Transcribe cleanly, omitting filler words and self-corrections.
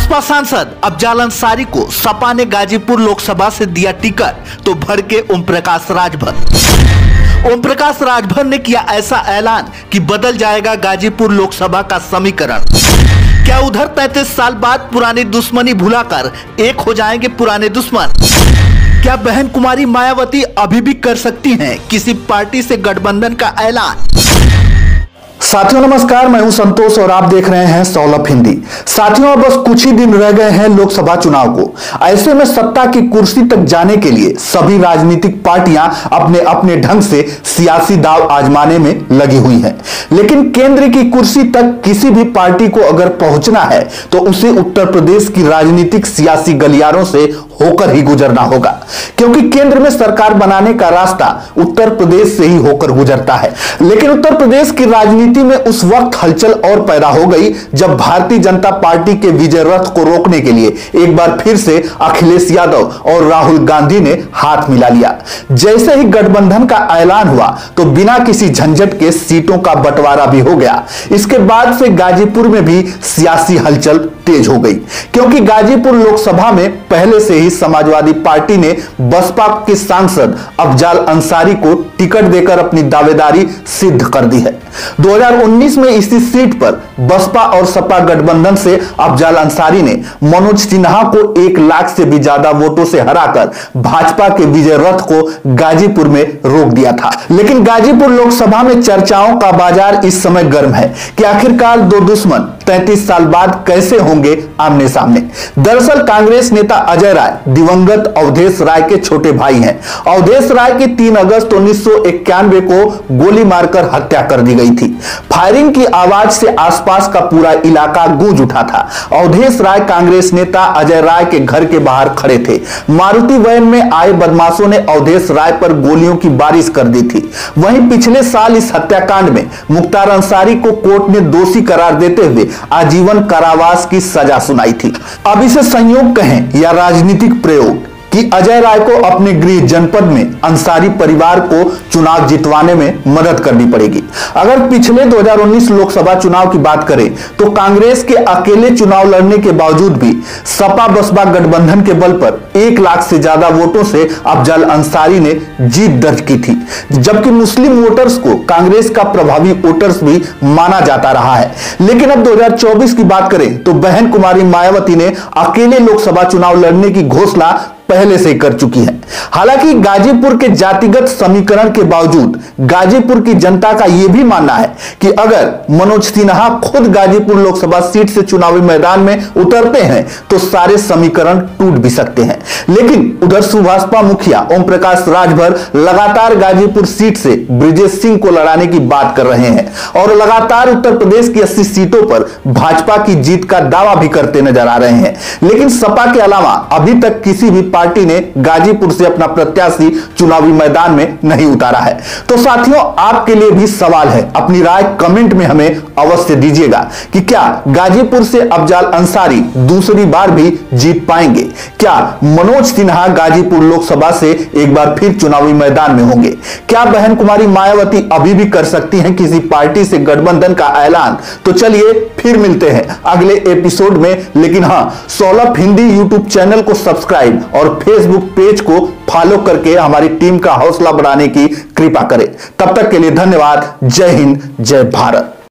बसपा सांसद अफजाल अंसारी को सपा ने गाजीपुर लोकसभा से दिया टिकट तो भड़के ओम प्रकाश राजभर। ओम प्रकाश राजभर ने किया ऐसा ऐलान कि बदल जाएगा गाजीपुर लोकसभा का समीकरण। क्या उधर 35 साल बाद पुरानी दुश्मनी भुलाकर एक हो जाएंगे पुराने दुश्मन? क्या बहन कुमारी मायावती अभी भी कर सकती हैं किसी पार्टी से गठबंधन का ऐलान? साथियों नमस्कार, मैं हूं संतोष और आप देख रहे हैं सौलभ हिंदी। साथियों अब बस कुछ ही दिन रह गए हैं लोकसभा चुनाव को। ऐसे में सत्ता की कुर्सी तक जाने के लिए सभी राजनीतिक पार्टियां अपने अपने ढंग से सियासी दांव आजमाने में लगी हुई हैं। लेकिन केंद्र की कुर्सी तक किसी भी पार्टी को अगर पहुंचना है तो उसे उत्तर प्रदेश की राजनीतिक सियासी गलियारों से होकर ही गुजरना होगा, क्योंकि केंद्र में सरकार बनाने का रास्ता उत्तर प्रदेश से ही होकर गुजरता है। लेकिन उत्तर प्रदेश की राजनीति में उस वक्त हलचल और पैदा हो गई जब भारतीय जनता पार्टी के विजय रथ को रोकने के लिए एक बार फिर से अखिलेश यादव और राहुल गांधी ने हाथ मिला लिया। जैसे ही गठबंधन का ऐलान हुआ तो बिना किसी झंझट के सीटों का बंटवारा भी हो गया। इसके बाद से गाजीपुर में भी सियासी हलचल तेज हो गई, क्योंकि गाजीपुर लोकसभा में पहले से ही समाजवादी पार्टी ने बसपा के सांसद अफजाल अंसारी को टिकट देकर अपनी दावेदारी सिद्ध कर दी है। 2019 में इसी सीट पर बसपा और सपा गठबंधन से अफजाल अंसारी ने मनोज सिन्हा को 1 लाख से भी ज्यादा वोटों से हराकर भाजपा के विजय रथ को गाजीपुर में रोक दिया था। लेकिन गाजीपुर लोकसभा में चर्चाओं का बाजार इस समय गर्म है कि आखिरकार दो दुश्मन 33 साल बाद कैसे होंगे आमने सामने। दरअसल कांग्रेस नेता अजय राय दिवंगत अवधेश राय के छोटे भाई हैं। अवधेश राय की 3 अगस्त 1991 को गोली मारकर हत्या कर दी गई थी। फायरिंग की आवाज से आसपास का पूरा इलाका गूंज उठा था। अवधेश राय कांग्रेस नेता अजय राय के घर के बाहर खड़े थे। मारुति वैन में आए बदमाशों ने अवधेश राय पर गोलियों की बारिश कर दी थी। वहीं पिछले साल इस हत्याकांड में मुख्तार अंसारी को कोर्ट ने दोषी करार देते हुए आजीवन कारावास की सजा सुनाई थी। अब इसे संयोग कहें या राजनीतिक प्रयोग कि अजय राय को अपने गृह जनपद में अंसारी परिवार को चुनाव जितवाने में मदद करनी पड़ेगी। अगर पिछले 2019 लोकसभा चुनाव की बात करें तो कांग्रेस के अकेले चुनाव लड़ने के बावजूद भी सपा बसपा गठबंधन के बल पर 1 लाख से ज्यादा वोटों से अफजाल अंसारी ने जीत दर्ज की थी, जबकि मुस्लिम वोटर्स को कांग्रेस का प्रभावी वोटर्स भी माना जाता रहा है। लेकिन अब 2024 की बात करें तो बहन कुमारी मायावती ने अकेले लोकसभा चुनाव लड़ने की घोषणा पहले से कर चुकी है। हालांकि गाजीपुर के जातिगत समीकरण के बावजूद गाजीपुर की जनता का यह भी मानना है कि अगर मनोज सिन्हा खुद गाजीपुर लोकसभा सीट से चुनावी मैदान में उतरते हैं तो सारे समीकरण टूट भी सकते हैं। लेकिन उधर सुभाषपा मुखिया ओम प्रकाश राजभर लगातार गाजीपुर सीट से ब्रिजेश सिंह को लड़ाने की बात कर रहे हैं और लगातार उत्तर प्रदेश की 80 सीटों पर भाजपा की जीत का दावा भी करते नजर आ रहे हैं। लेकिन सपा के अलावा अभी तक किसी भी पार्टी ने गाजीपुर से अपना प्रत्याशी चुनावी मैदान में नहीं उतारा है। तो साथियों आपके लिए भी सवाल है, अपनी राय कमेंट में हमें अवश्य दीजिएगा कि क्या गाजीपुर से अफजाल अंसारी दूसरी बार भी जीत पाएंगे? क्या मनोज सिन्हा गाजीपुर लोकसभा से एक बार फिर चुनावी मैदान में होंगे? क्या बहन कुमारी मायावती अभी भी कर सकती हैं किसी पार्टी से गठबंधन का ऐलान? तो चलिए फिर मिलते हैं अगले एपिसोड में। लेकिन हां, सौलभ हिंदी यूट्यूब चैनल को सब्सक्राइब और फेसबुक पेज को फॉलो करके हमारी टीम का हौसला बढ़ाने की कृपा करें। तब तक के लिए धन्यवाद। जय हिंद, जय भारत।